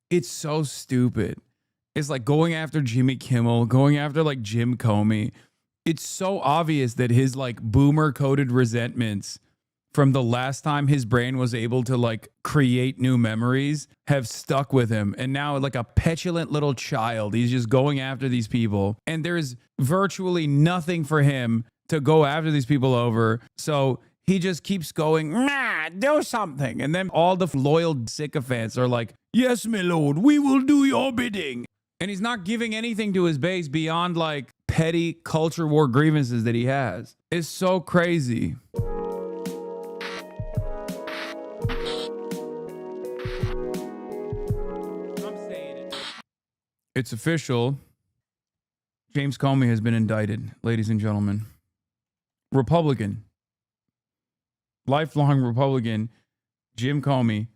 It's so stupid. It's like going after Jimmy Kimmel, going after like Jim Comey. It's so obvious that his like boomer coded resentments from the last time his brain was able to like create new memories have stuck with him. And now, like a petulant little child, he's just going after these people. And there's virtually nothing for him to go after these people over. So he just keeps going, nah, do something. And then all the loyal sycophants are like, yes, my lord, we will do your bidding. And he's not giving anything to his base beyond like petty culture war grievances that he has. It's so crazy. It's official. James Comey has been indicted, ladies and gentlemen. Republican, lifelong Republican, Jim Comey,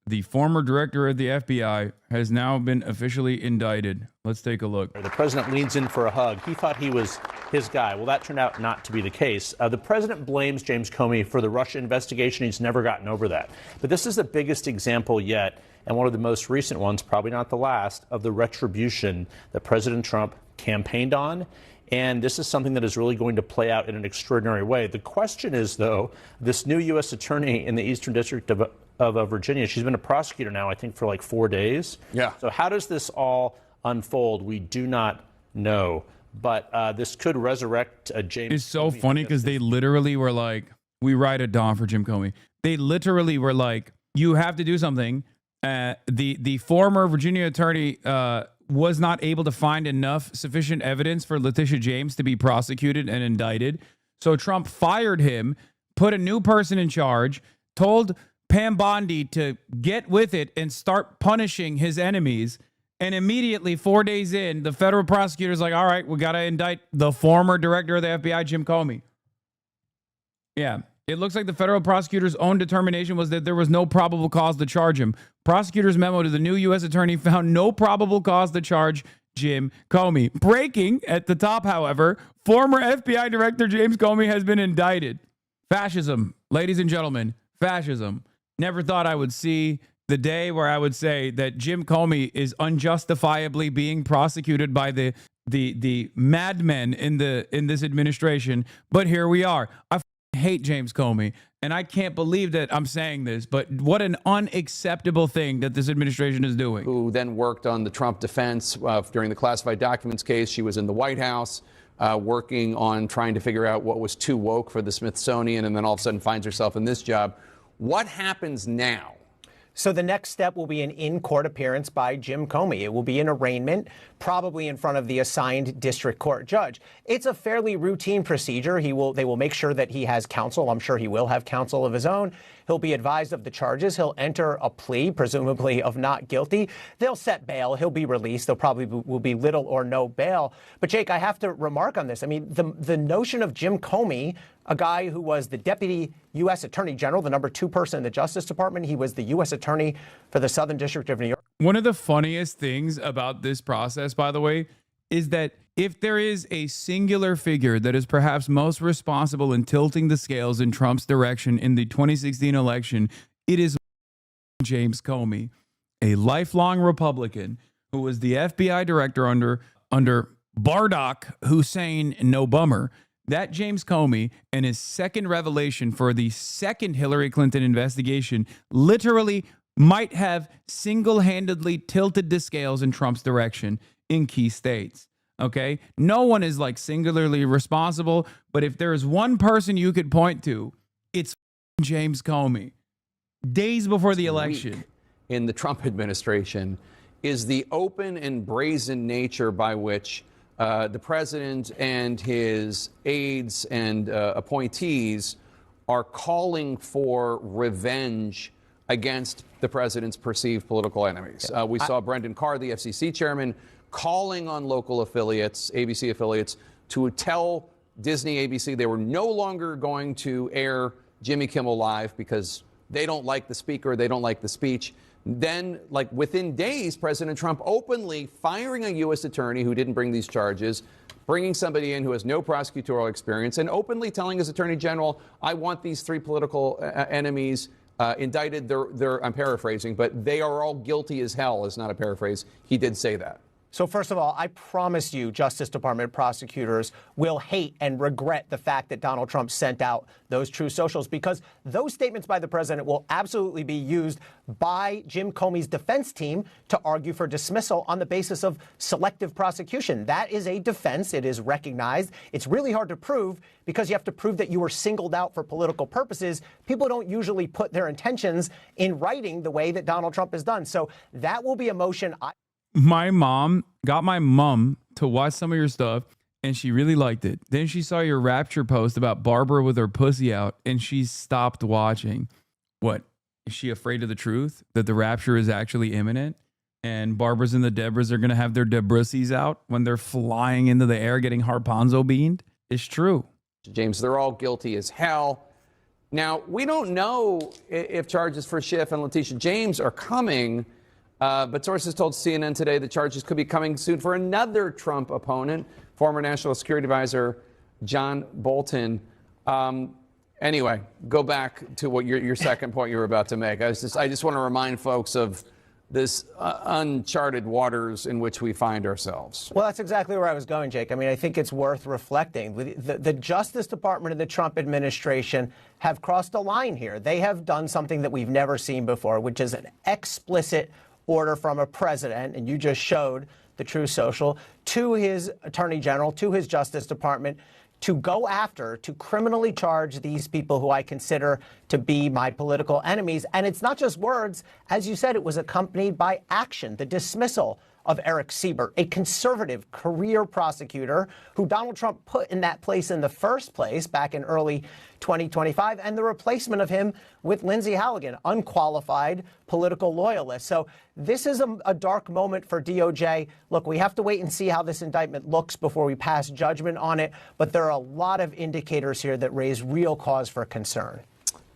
the former director of the FBI, has now been officially indicted. Let's take a look. The president leans in for a hug. He thought he was his guy. Well, that turned out not to be the case. The president blames James Comey for the Russia investigation. He's never gotten over that. But this is the biggest example yet, and one of the most recent ones, probably not the last, of the retribution that President Trump campaigned on. And this is something that is really going to play out in an extraordinary way. The question is, though, this new U.S. attorney in the Eastern District of Virginia, she's been a prosecutor now, I think, for like 4 days. Yeah. So how does this all unfold? We do not know. But this could resurrect James. It's so Comey funny because they literally were like, we ride at dawn for Jim Comey. They literally were like, you have to do something. The former Virginia attorney was not able to find enough sufficient evidence for Letitia James to be prosecuted and indicted. So Trump fired him, put a new person in charge, told Pam Bondi to get with it and start punishing his enemies. And immediately, 4 days in, the federal prosecutor's like, all right, we got to indict the former director of the FBI, Jim Comey. Yeah. It looks like the federal prosecutor's own determination was that there was no probable cause to charge him. Prosecutor's memo to the new U.S. attorney found no probable cause to charge Jim Comey. Breaking at the top, however, former FBI Director James Comey has been indicted. Fascism, ladies and gentlemen, fascism. Never thought I would see the day where I would say that Jim Comey is unjustifiably being prosecuted by the madmen in this administration. But here we are. I hate James Comey, and I can't believe that I'm saying this, but what an unacceptable thing that this administration is doing. Who then worked on the Trump defense during the classified documents case. She was in the White House working on trying to figure out what was too woke for the Smithsonian, and then all of a sudden finds herself in this job. What happens now? So the next step will be an in-court appearance by Jim Comey. It will be an arraignment, probably in front of the assigned district court judge. It's a fairly routine procedure. They will make sure that he has counsel. I'm sure he will have counsel of his own. He'll be advised of the charges. He'll enter a plea, presumably of not guilty. They'll set bail. He'll be released. There probably will be little or no bail. But Jake, I have to remark on this. I mean, the notion of Jim Comey, a guy who was the deputy U.S. Attorney General, the number 2 person in the Justice Department. He was the U.S. Attorney for the Southern District of New York. One of the funniest things about this process, by the way, is that if there is a singular figure that is perhaps most responsible in tilting the scales in Trump's direction in the 2016 election, it is James Comey, a lifelong Republican who was the FBI director under Barack Hussein No Bummer. That James Comey and his second revelation for the second Hillary Clinton investigation literally might have single-handedly tilted the scales in Trump's direction in key states. Okay? No one is like singularly responsible, but if there is one person you could point to, it's James Comey. Days before the election. In the Trump administration is the open and brazen nature by which the president and his aides and appointees are calling for revenge against the president's perceived political enemies. We saw Brendan Carr, the FCC chairman, calling on local affiliates, ABC affiliates, to tell Disney, ABC they were no longer going to air Jimmy Kimmel Live because they don't like the speaker, they don't like the speech. Then, like within days, President Trump openly firing a U.S. attorney who didn't bring these charges, bringing somebody in who has no prosecutorial experience, and openly telling his attorney general, I want these 3 political enemies indicted. I'm paraphrasing, but they are all guilty as hell is not a paraphrase. He did say that. So first of all, I promise you Justice Department prosecutors will hate and regret the fact that Donald Trump sent out those true socials, because those statements by the president will absolutely be used by Jim Comey's defense team to argue for dismissal on the basis of selective prosecution. That is a defense. It is recognized. It's really hard to prove because you have to prove that you were singled out for political purposes. People don't usually put their intentions in writing the way that Donald Trump has done. So that will be a motion. My mom got my mom to watch some of your stuff, and she really liked it. Then she saw your Rapture post about Barbara with her pussy out, and she stopped watching. What? Is she afraid of the truth? That the Rapture is actually imminent? And Barbara's and the Debras are going to have their Debussies out when they're flying into the air getting harponzo beamed? It's true. James, they're all guilty as hell. Now, we don't know if charges for Schiff and Letitia James are coming. But sources told CNN today the charges could be coming soon for another Trump opponent, former National Security Advisor John Bolton. Anyway, go back to what your second point you were about to make. I just want to remind folks of this uncharted waters in which we find ourselves. Well, that's exactly where I was going, Jake. I mean, I think it's worth reflecting. The Justice Department and the Trump administration have crossed a line here. They have done something that we've never seen before, which is an explicit order from a president, and you just showed the true social, to his attorney general, to his Justice Department, to go after, to criminally charge these people who I consider to be my political enemies. And it's not just words. As you said, it was accompanied by action, the dismissal of Eric Siebert, a conservative career prosecutor who Donald Trump put in that place in the first place back in early 2025, and the replacement of him with Lindsey Halligan, unqualified political loyalist. So this is a dark moment for DOJ. Look, we have to wait and see how this indictment looks before we pass judgment on it, but there are a lot of indicators here that raise real cause for concern.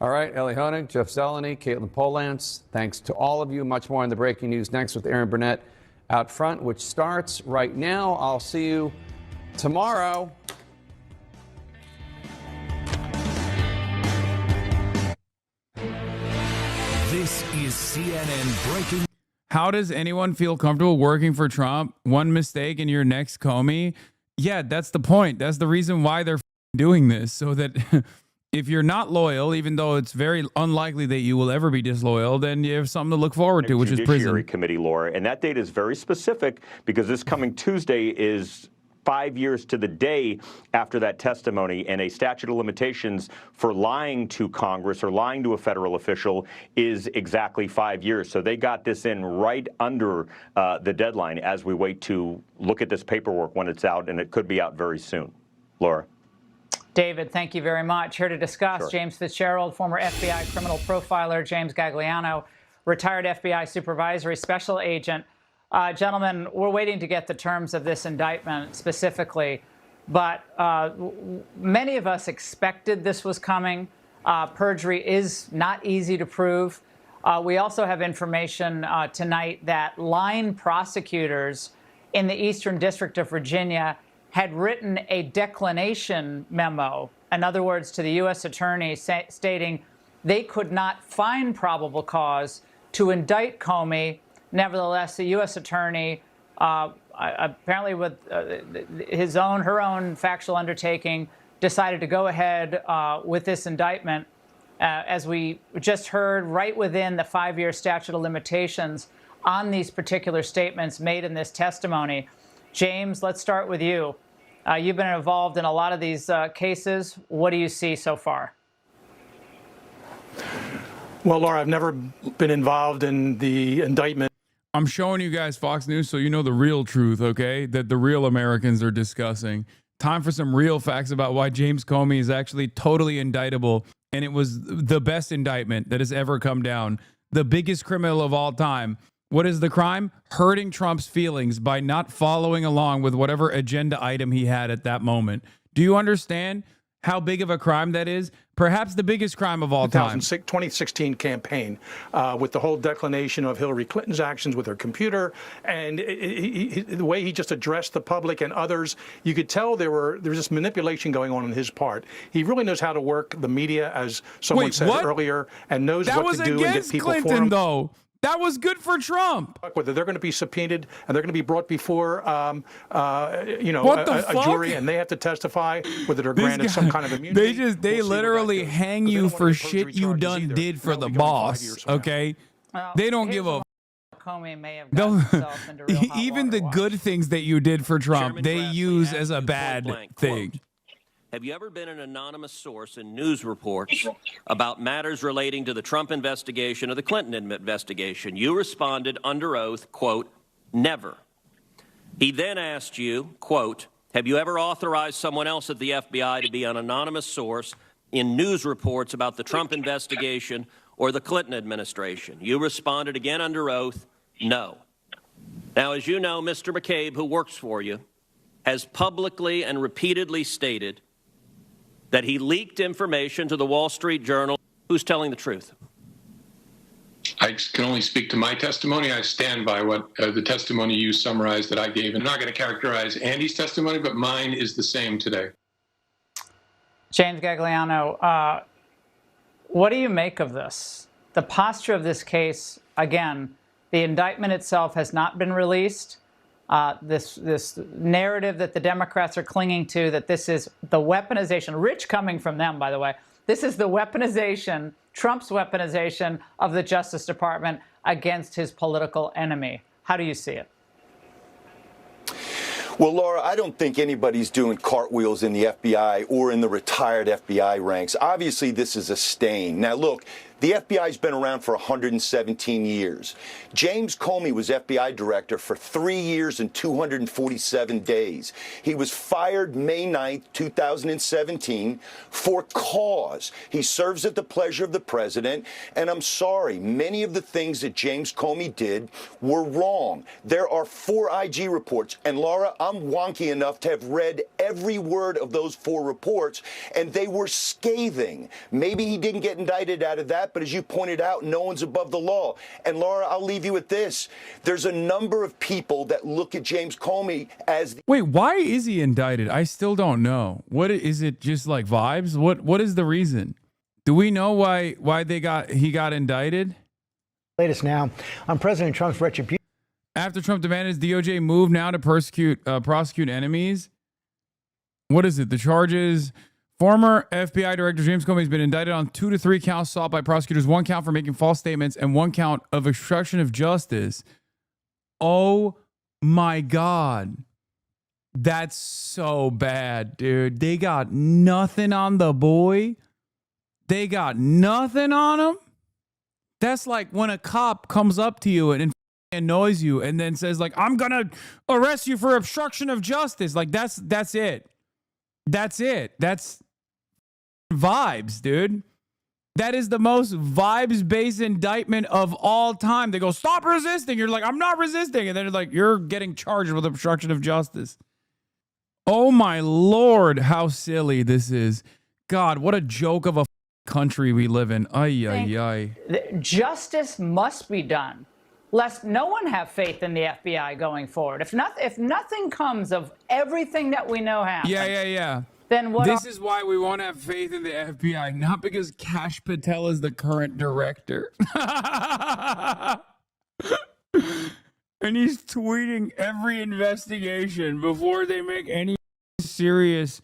All right, Ellie Honig, Jeff Zeleny, Caitlin Polance, thanks to all of you. Much more in the breaking news next with Aaron Burnett out front, which starts right now. I'll see you tomorrow. This is CNN Breaking. How does anyone feel comfortable working for Trump? One mistake and you're next Comey? Yeah, that's the point. That's the reason why they're doing this, so that if you're not loyal, even though it's very unlikely that you will ever be disloyal, then you have something to look forward to, which is prison. Judiciary Committee, Laura, and that date is very specific because this coming Tuesday is 5 years to the day after that testimony, and a statute of limitations for lying to Congress or lying to a federal official is exactly 5 years. So they got this in right under the deadline as we wait to look at this paperwork when it's out, and it could be out very soon. Laura. David, thank you very much. Here to discuss, Sure. James Fitzgerald, former FBI criminal profiler, James Gagliano, retired FBI supervisory special agent. Gentlemen, we're waiting to get the terms of this indictment specifically, but many of us expected this was coming. Perjury is not easy to prove. We also have information tonight that line prosecutors in the Eastern District of Virginia had written a declination memo, in other words, to the U.S. attorney stating they could not find probable cause to indict Comey. Nevertheless, the U.S. attorney, apparently with her own factual undertaking, decided to go ahead with this indictment. As we just heard, right within the 5-year statute of limitations on these particular statements made in this testimony. James, let's start with you. You've been involved in a lot of these cases. What do you see so far? Well, Laura, I've never been involved in the indictment. I'm showing you guys Fox News so you know the real truth, okay? That the real Americans are discussing. Time for some real facts about why James Comey is actually totally indictable, and it was the best indictment that has ever come down. The biggest criminal of all time. What is the crime? Hurting Trump's feelings by not following along with whatever agenda item he had at that moment. Do you understand? how big of a crime that is? Perhaps the biggest crime of all time. 2016 campaign with the whole declination of Hillary Clinton's actions with her computer and the way he just addressed the public and others. You could tell there was this manipulation going on his part. He really knows how to work the media, as someone said earlier, and knows what to do and get people Clinton, for him. Though. That was good for Trump. Whether they're going to be subpoenaed and they're going to be brought before, a jury, and they have to testify whether they're granted some kind of immunity. They literally hang you for shit you did for the boss. Okay, they don't give a. Comey may have gotten himself into real hot even water. the good things that you did for Trump, they use as a bad thing. Quote, have you ever been an anonymous source in news reports about matters relating to the Trump investigation or the Clinton investigation? You responded under oath, quote, never. He then asked you, quote, have you ever authorized someone else at the FBI to be an anonymous source in news reports about the Trump investigation or the Clinton administration? You responded again under oath, no. Now, as you know, Mr. McCabe, who works for you, has publicly and repeatedly stated that he leaked information to the Wall Street Journal. Who's telling the truth? I can only speak to my testimony. I stand by what the testimony you summarized that I gave. I'm not going to characterize Andy's testimony, but mine is the same today. James Gagliano, what do you make of this? The posture of this case, again, the indictment itself has not been released. This narrative that the Democrats are clinging to, that this is the weaponization, rich coming from them, by the way, this is the weaponization, Trump's weaponization of the Justice Department against his political enemy. How do you see it? Well, Laura, I don't think anybody's doing cartwheels in the FBI or in the retired FBI ranks. Obviously, this is a stain. Now, look, the FBI's been around for 117 years. James Comey was FBI director for 3 years and 247 days. He was fired May 9th, 2017 for cause. He serves at the pleasure of the president. And I'm sorry, many of the things that James Comey did were wrong. There are 4 IG reports. And Laura, I'm wonky enough to have read every word of those 4 reports, and they were scathing. Maybe he didn't get indicted out of that, but as you pointed out, no one's above the law. And Laura, I'll leave you with this. There's a number of people that look at James Comey as... Wait, why is he indicted? I still don't know. What is it? Just like vibes? What is the reason? Do we know why he got indicted? Latest now on President Trump's retribution. After Trump demanded his DOJ move now to prosecute enemies. What is it? The charges... Former FBI Director James Comey has been indicted on 2 to 3 counts sought by prosecutors, 1 count for making false statements and 1 count of obstruction of justice. Oh my God. That's so bad, dude. They got nothing on the boy. They got nothing on him. That's like when a cop comes up to you and annoys you and then says like, I'm going to arrest you for obstruction of justice. Like that's it. That's it. That's vibes, dude. That is the most vibes-based indictment of all time. They go, stop resisting. You're like, I'm not resisting. And then they're like, you're getting charged with obstruction of justice. Oh my Lord, how silly this is. God, what a joke of a country we live in. Ay, ay, ay. Justice must be done, lest no one have faith in the FBI going forward. If nothing comes of everything that we know happens. Yeah. Then what? This is why we won't have faith in the FBI, not because Kash Patel is the current director. And he's tweeting every investigation before they make any serious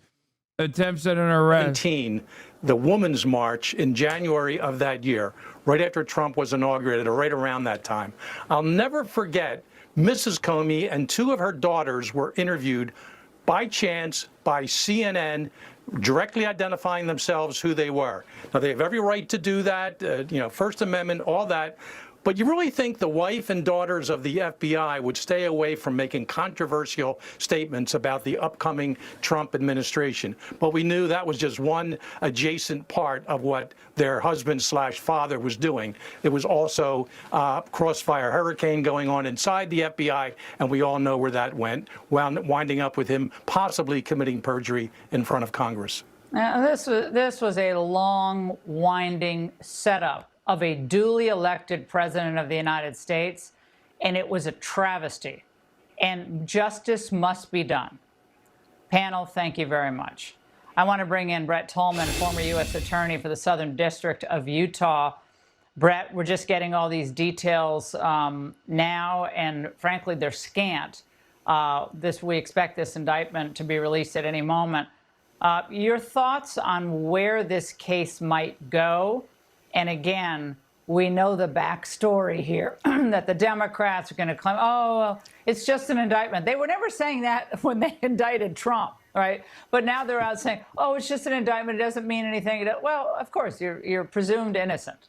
attempts at an arrest. The Women's March in January of that year, right after Trump was inaugurated, or right around that time. I'll never forget, Mrs. Comey and 2 of her daughters were interviewed by chance by CNN, directly identifying themselves who they were. Now, they have every right to do that, First Amendment, all that. But you really think the wife and daughters of the FBI would stay away from making controversial statements about the upcoming Trump administration? But we knew that was just one adjacent part of what their husband/father was doing. It was also crossfire hurricane going on inside the FBI, and we all know where that went, winding up with him possibly committing perjury in front of Congress. Now, this was a long, winding setup of a duly elected president of the United States, and it was a travesty. And justice must be done. Panel, thank you very much. I want to bring in Brett Tolman, former U.S. Attorney for the Southern District of Utah. Brett, we're just getting all these details now, and frankly, they're scant. We expect this indictment to be released at any moment. Your thoughts on where this case might go? And again, we know the backstory here that the Democrats are going to claim, oh, well, it's just an indictment. They were never saying that when they indicted Trump, right? But now they're out saying, oh, it's just an indictment. It doesn't mean anything. Well, of course, you're presumed innocent.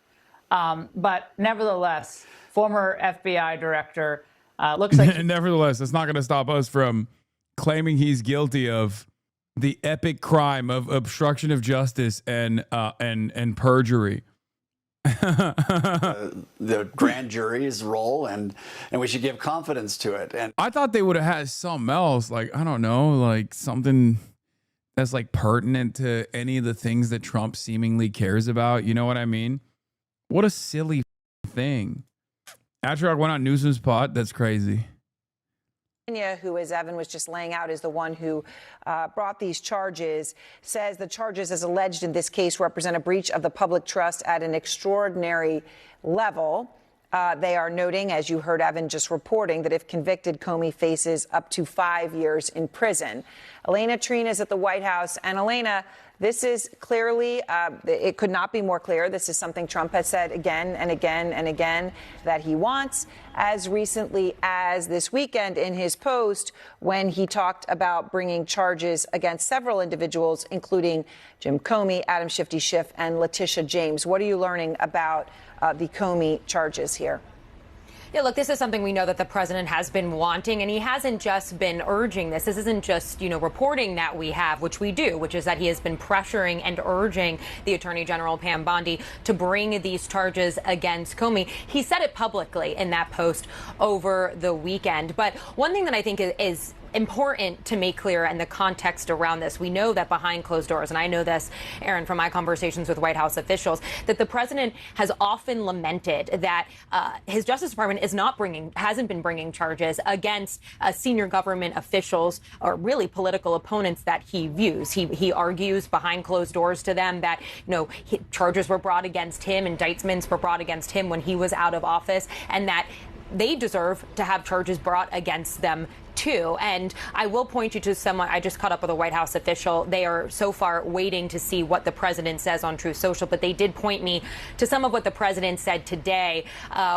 But nevertheless, former FBI director looks like... Nevertheless, it's not going to stop us from claiming he's guilty of the epic crime of obstruction of justice and perjury. The grand jury's role, and we should give confidence to it. And I thought they would have had something else, like, I don't know, like something that's like pertinent to any of the things that Trump seemingly cares about. You know what I mean? What a silly thing. After I went on Newsom's pod, that's crazy. Who, as Evan was just laying out, is the one who brought these charges, says the charges as alleged in this case represent a breach of the public trust at an extraordinary level. They are noting, as you heard Evan just reporting, that if convicted, Comey faces up to 5 years in prison. Elena Trina is at the White House. And Elena, this is clearly, it could not be more clear. This is something Trump has said again and again and again that he wants, as recently as this weekend in his post when he talked about bringing charges against several individuals, including Jim Comey, Adam Shifty Schiff, and Letitia James. What are you learning about the Comey charges here? Yeah, look, this is something we know that the president has been wanting, and he hasn't just been urging this. This isn't just, reporting that we have, which we do, which is that he has been pressuring and urging the Attorney General Pam Bondi to bring these charges against Comey. He said it publicly in that post over the weekend. But one thing that I think is important to make clear and the context around this. We know that behind closed doors, and I know this, Aaron, from my conversations with White House officials, that the president has often lamented that his Justice Department hasn't been bringing charges against senior government officials or really political opponents that he views. He argues behind closed doors to them that, charges were brought against him, indictments were brought against him when he was out of office, and that they deserve to have charges brought against them too. And I will point you to someone. I just caught up with a White House official. They are so far waiting to see what the president says on Truth Social, but they did point me to some of what the president said today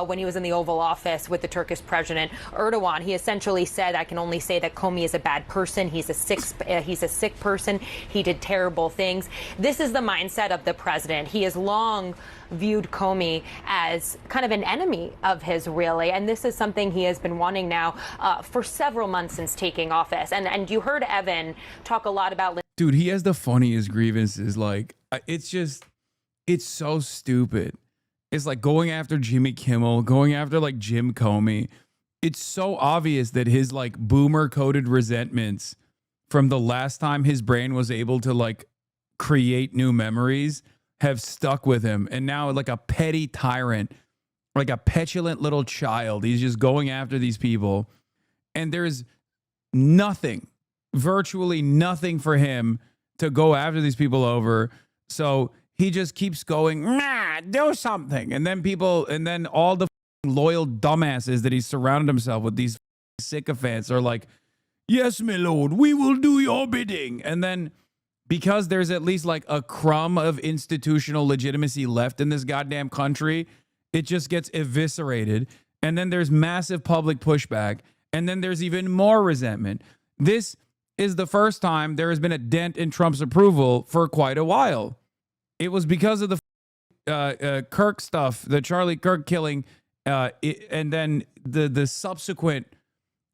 when he was in the Oval Office with the Turkish President Erdogan. He essentially said, I can only say that Comey is a bad person. He's a sick person. He did terrible things. This is the mindset of the president. He has long viewed Comey as kind of an enemy of his, really. And this is something he has been wanting now for several months since taking office. And you heard Evan talk a lot about... Dude, he has the funniest grievances. Like, it's so stupid. It's like going after Jimmy Kimmel, going after like Jim Comey. It's so obvious that his like boomer coded resentments from the last time his brain was able to like create new memories have stuck with him. And now, like a petty tyrant, like a petulant little child, he's just going after these people. And there's nothing, virtually nothing for him to go after these people over. So he just keeps going, nah, do something. And then all the loyal dumbasses that he's surrounded himself with, these sycophants, are like, yes, my lord, we will do your bidding. And then, because there's at least like a crumb of institutional legitimacy left in this goddamn country, it just gets eviscerated. And then there's massive public pushback. And then there's even more resentment. This is the first time there has been a dent in Trump's approval for quite a while. It was because of the Kirk stuff, the Charlie Kirk killing, and then the subsequent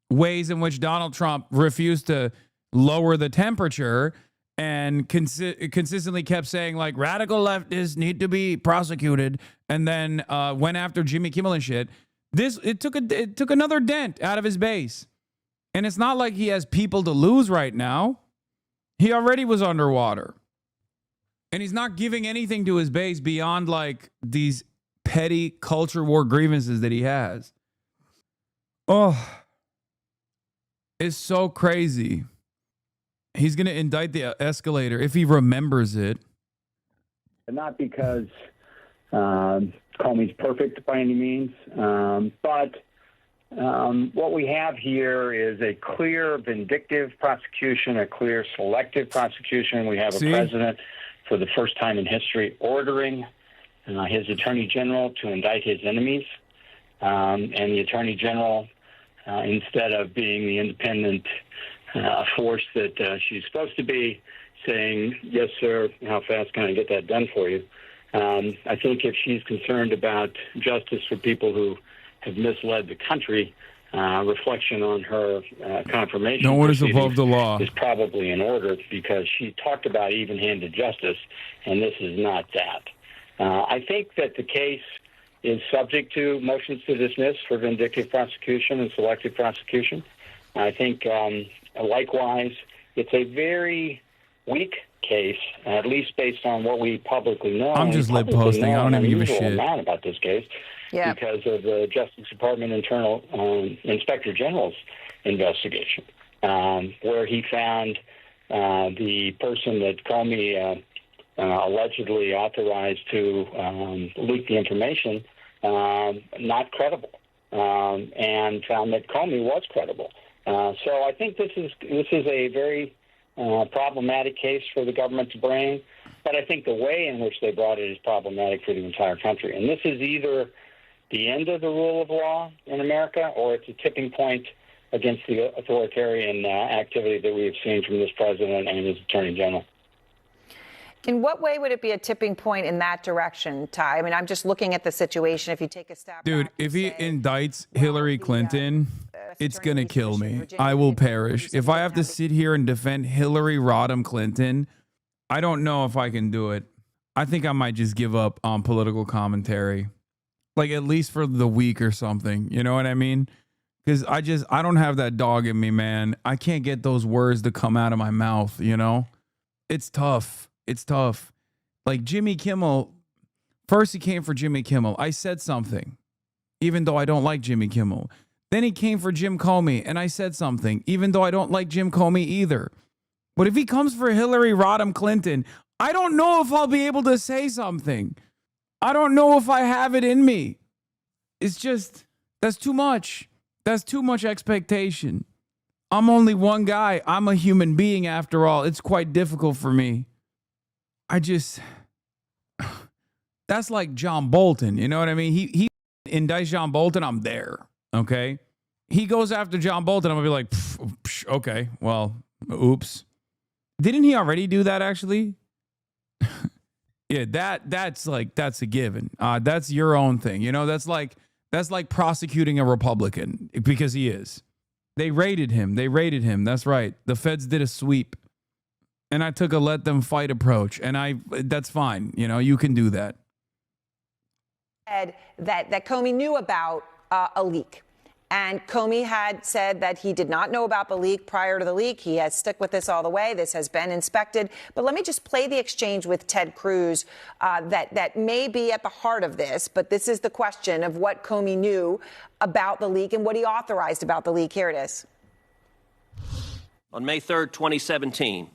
ways in which Donald Trump refused to lower the temperature and consistently kept saying like radical leftists need to be prosecuted, and then went after Jimmy Kimmel and shit. It took another dent out of his base. And it's not like he has people to lose right now. He already was underwater. And he's not giving anything to his base beyond like these petty culture war grievances that he has. Oh, it's so crazy. He's going to indict the escalator if he remembers it. Not because Comey's perfect by any means, but what we have here is a clear vindictive prosecution, a clear selective prosecution. We have a president, for the first time in history, ordering his attorney general to indict his enemies. And the attorney general, instead of being the independent force that she's supposed to be, saying, yes, sir, how fast can I get that done for you? I think if she's concerned about justice for people who have misled the country, reflection on her confirmation no one is above the law is probably in order, because she talked about even-handed justice, and this is not that. I think that the case is subject to motions to dismiss for vindictive prosecution and selective prosecution. I think, likewise, it's a very weak case, at least based on what we publicly know. I'm just lip posting. I don't even give a shit about this case. Yeah. Because of the Justice Department internal Inspector General's investigation, where he found the person that Comey allegedly authorized to leak the information not credible, and found that Comey was credible. So I think this is a very problematic case for the government to bring, but I think the way in which they brought it is problematic for the entire country. And this is either the end of the rule of law in America, or it's a tipping point against the authoritarian activity that we have seen from this president and his attorney general. In what way would it be a tipping point in that direction, Ty? I mean, I'm just looking at the situation. If you take a step Dude, if he indicts Hillary Clinton, it's going to kill me. I will perish. If I have to sit here and defend Hillary Rodham Clinton, I don't know if I can do it. I think I might just give up on political commentary. Like, at least for the week or something. You know what I mean? Because I don't have that dog in me, man. I can't get those words to come out of my mouth, you know? It's tough. It's tough. Like Jimmy Kimmel, first he came for Jimmy Kimmel. I said something, even though I don't like Jimmy Kimmel. Then he came for Jim Comey, and I said something, even though I don't like Jim Comey either. But if he comes for Hillary Rodham Clinton, I don't know if I'll be able to say something. I don't know if I have it in me. It's just, that's too much. That's too much expectation. I'm only one guy. I'm a human being after all. It's quite difficult for me. That's like John Bolton. You know what I mean? He indicts John Bolton. I'm there. Okay. He goes after John Bolton. I'm gonna be like, okay, well, oops. Didn't he already do that actually? Yeah, that's a given. That's your own thing. You know, that's like prosecuting a Republican, because he is. They raided him. That's right. The feds did a sweep. And I took a let them fight approach. And that's fine. You know, you can do that. That Comey knew about a leak. And Comey had said that he did not know about the leak prior to the leak. He has stuck with this all the way. This has been inspected. But let me just play the exchange with Ted Cruz that may be at the heart of this. But this is the question of what Comey knew about the leak and what he authorized about the leak. Here it is. On May 3rd, 2017,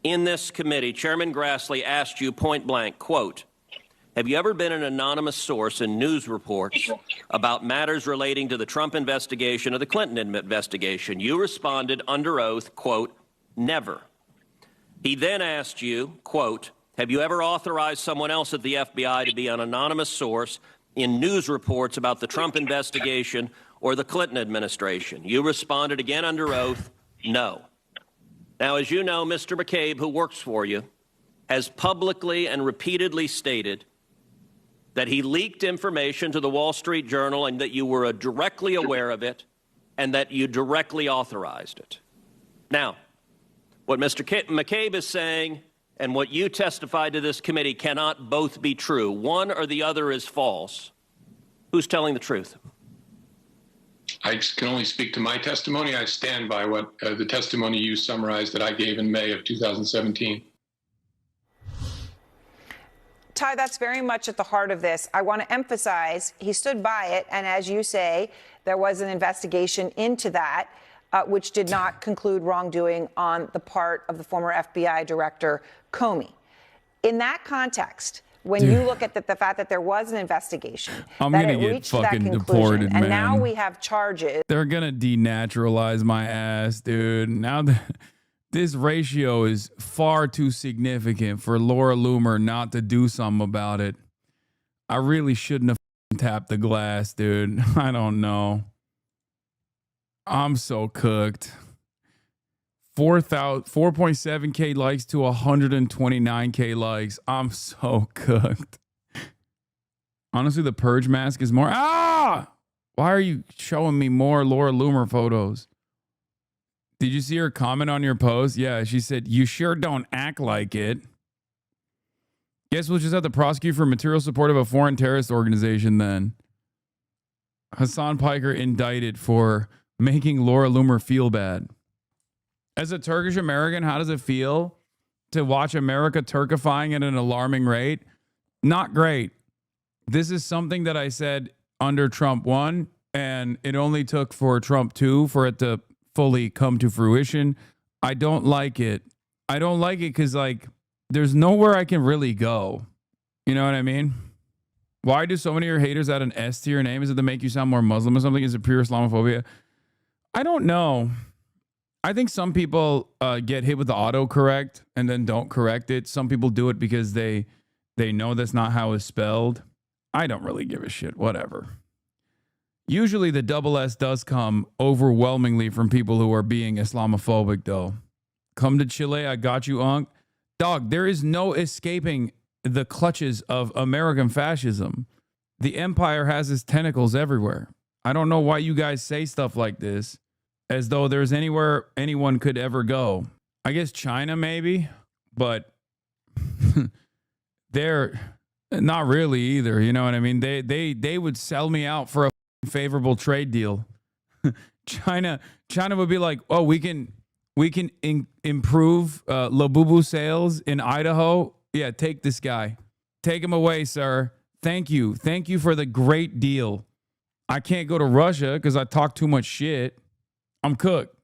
in this committee, Chairman Grassley asked you point blank, quote, have you ever been an anonymous source in news reports about matters relating to the Trump investigation or the Clinton investigation? You responded under oath, quote, never. He then asked you, quote, have you ever authorized someone else at the FBI to be an anonymous source in news reports about the Trump investigation or the Clinton administration? You responded again under oath, no. Now, as you know, Mr. McCabe, who works for you, has publicly and repeatedly stated that he leaked information to the Wall Street Journal and that you were directly aware of it and that you directly authorized it. Now, what Mr. McCabe is saying and what you testified to this committee cannot both be true. One or the other is false. Who's telling the truth? I can only speak to my testimony. I stand by what the testimony you summarized that I gave in May of 2017. Ty, that's very much at the heart of this. I want to emphasize he stood by it. And as you say, there was an investigation into that, which did not conclude wrongdoing on the part of the former FBI director, Comey. In that context, when you look at the fact that there was an investigation, I'm that gonna it get reached that fucking conclusion, deported, and man. now we have charges. They're gonna denaturalize my ass, dude. Now this ratio is far too significant for Laura Loomer not to do something about it. I really shouldn't have tapped the glass, dude. I don't know. I'm so cooked. 4.7K likes to 129K likes. I'm so cooked. Honestly, the purge mask is more. Ah! Why are you showing me more Laura Loomer photos? Did you see her comment on your post? Yeah, she said, "You sure don't act like it." Guess we'll just have to prosecute for material support of a foreign terrorist organization then. Hasan Piker indicted for making Laura Loomer feel bad. As a Turkish American, how does it feel to watch America Turkifying at an alarming rate? Not great. This is something that I said under Trump 1, and it only took for Trump 2 for it to fully come to fruition. I don't like it. I don't like it because, like, there's nowhere I can really go. You know what I mean? Why do so many of your haters add an S to your name? Is it to make you sound more Muslim or something? Is it pure Islamophobia? I don't know. I think some people get hit with the autocorrect and then don't correct it. Some people do it because they know that's not how it's spelled. I don't really give a shit. Whatever. Usually the double S does come overwhelmingly from people who are being Islamophobic, though. Come to Chile, I got you, Unc. Dog, there is no escaping the clutches of American fascism. The empire has its tentacles everywhere. I don't know why you guys say stuff like this as though there's anywhere anyone could ever go. I guess China maybe, but they're not really either. You know what I mean? They would sell me out for a favorable trade deal. China would be like, "Oh, we can improve Labubu sales in Idaho. Yeah, take this guy. Take him away, sir. Thank you for the great deal. I can't go to Russia because I talk too much shit. I'm cooked.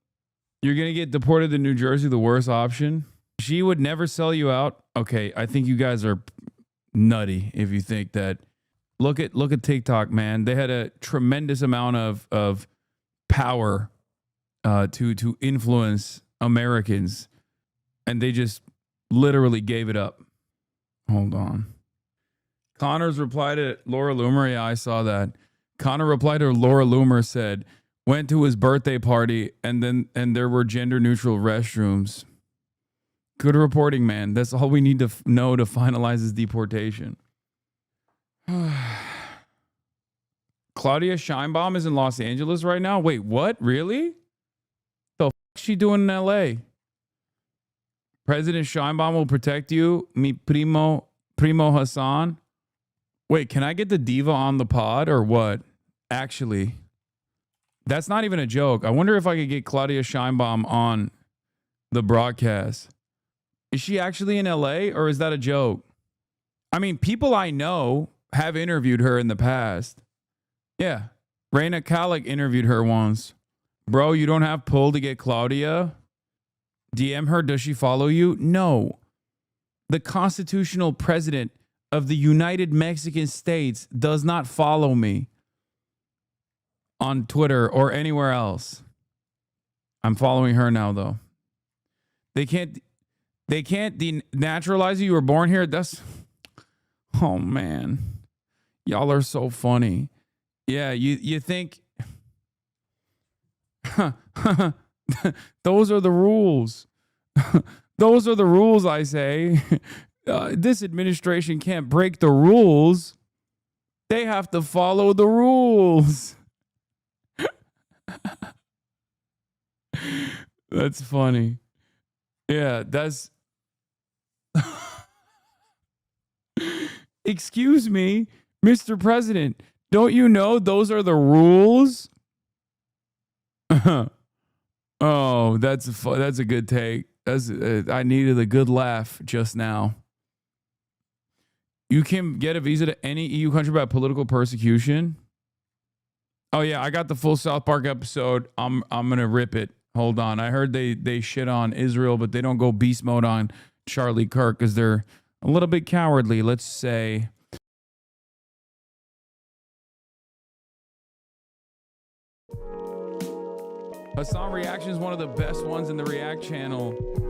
You're going to get deported to New Jersey, the worst option. She would never sell you out. Okay, I think you guys are nutty if you think that. Look at TikTok, man. They had a tremendous amount of power to influence Americans, and they just literally gave it up. Hold on. Connor's reply to Laura Loomer. Yeah, I saw that. Connor replied to Laura Loomer, said, went to his birthday party and there were gender neutral restrooms. Good reporting, man. That's all we need to know to finalize his deportation. Claudia Sheinbaum is in Los Angeles right now. Wait, what? Really? The f is she doing in LA? President Sheinbaum will protect you. Mi primo Hasan. Wait, can I get the diva on the pod or what? Actually, that's not even a joke. I wonder if I could get Claudia Sheinbaum on the broadcast. Is she actually in LA or is that a joke? I mean, people I know have interviewed her in the past. Yeah. Raina Kalik interviewed her once. Bro, you don't have pull to get Claudia? DM her. Does she follow you? No. The constitutional president of the United Mexican States does not follow me on Twitter or anywhere else. I'm following her now, though. They can't denaturalize you. You were born here. That's, oh man, y'all are so funny. Yeah, you think those are the rules. Those are the rules, I say. This administration can't break the rules. They have to follow the rules. That's funny. Yeah, that's... Excuse me, Mr. President, don't you know those are the rules? Oh, that's a good take. I needed a good laugh just now. You can get a visa to any EU country by political persecution. Oh yeah, I got the full South Park episode. I'm gonna rip it. Hold on. I heard they shit on Israel, but they don't go beast mode on Charlie Kirk because they're a little bit cowardly, let's say. Hasan Reaction is one of the best ones in the React channel.